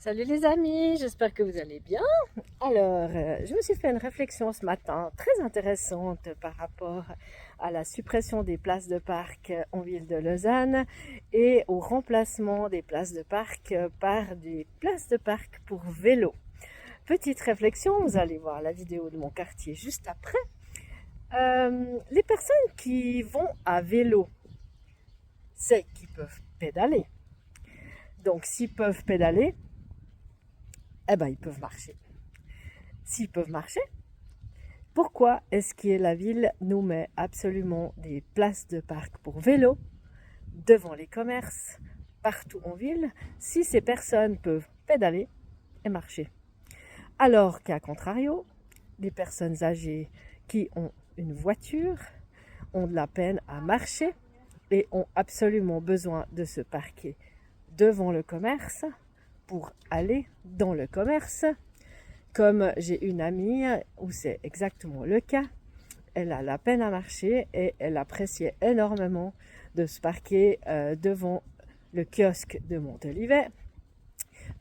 Salut les amis, j'espère que vous allez bien. Alors, je me suis fait une réflexion ce matin très intéressante par rapport à la suppression des places de parc en ville de Lausanne et au remplacement des places de parc par des places de parc pour vélo. Petite réflexion, vous allez voir la vidéo de mon quartier juste après. Les personnes qui vont à vélo, c'est qu'ils peuvent pédaler. Donc, s'ils peuvent pédaler, eh ben, ils peuvent marcher. S'ils peuvent marcher, pourquoi est-ce que la ville nous met absolument des places de parc pour vélo devant les commerces, partout en ville, si ces personnes peuvent pédaler et marcher? Alors qu'à contrario, les personnes âgées qui ont une voiture ont de la peine à marcher et ont absolument besoin de se parquer devant le commerce pour aller dans le commerce. Comme j'ai une amie où c'est exactement le cas, elle a la peine à marcher et elle appréciait énormément de se parquer devant le kiosque de Montalivet.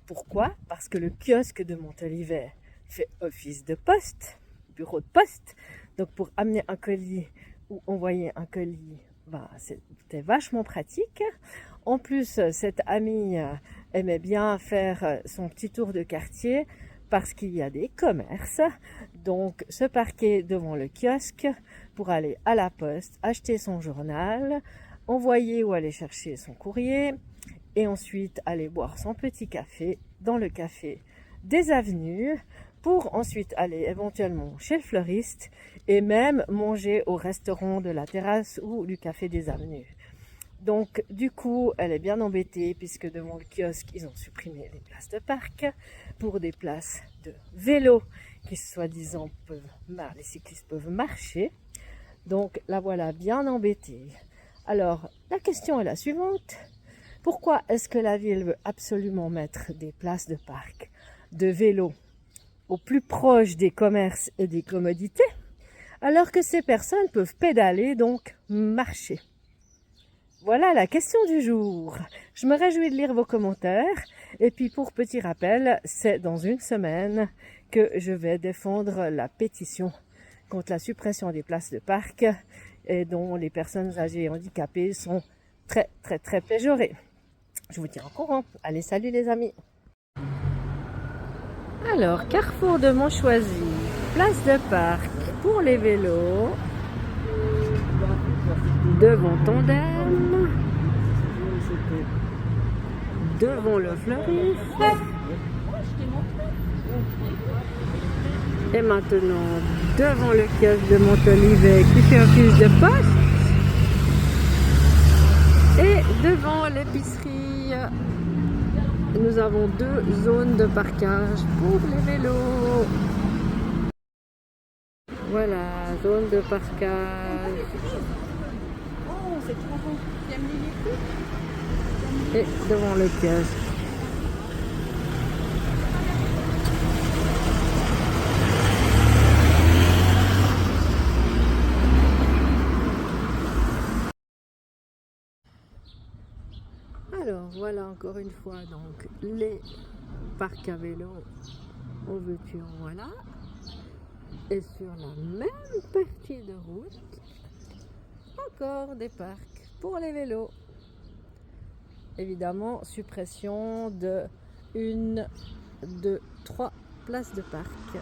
Pourquoi? Parce que le kiosque de Montalivet fait office de poste, bureau de poste. Donc pour amener un colis ou envoyer un colis, c'était vachement pratique. En plus, cette amie aimait bien faire son petit tour de quartier parce qu'il y a des commerces. Donc se parquer devant le kiosque pour aller à la poste, acheter son journal, envoyer ou aller chercher son courrier et ensuite aller boire son petit café dans le café des avenues pour ensuite aller éventuellement chez le fleuriste et même manger au restaurant de la terrasse ou du café des avenues. Donc du coup, elle est bien embêtée puisque devant le kiosque, ils ont supprimé les places de parc pour des places de vélo qui soi-disant les cyclistes peuvent marcher. Donc la voilà bien embêtée. Alors la question est la suivante. Pourquoi est-ce que la ville veut absolument mettre des places de parc de vélo au plus proche des commerces et des commodités, alors que ces personnes peuvent pédaler, donc marcher? Voilà la question du jour. Je me réjouis de lire vos commentaires. Et puis pour petit rappel, c'est dans une semaine que je vais défendre la pétition contre la suppression des places de parc et dont les personnes âgées et handicapées sont très péjorées. Je vous tiens au courant. Allez, salut les amis. Alors, carrefour de Montchoisy, place de parc pour les vélos, devant Tandem, devant le fleuriste, et maintenant devant le kiosque de Montalivet qui fait office de poste, et devant l'épicerie. Nous avons deux zones de parquage pour les vélos. Voilà, zone de parquage. Oh, c'est trop beau. Tu aimes les Et devant le kiosque. Alors voilà encore une fois donc les parcs à vélo en veux-tu en voilà. Et sur la même partie de route, encore des parcs pour les vélos. Évidemment, suppression de 1, 2, 3 places de parc.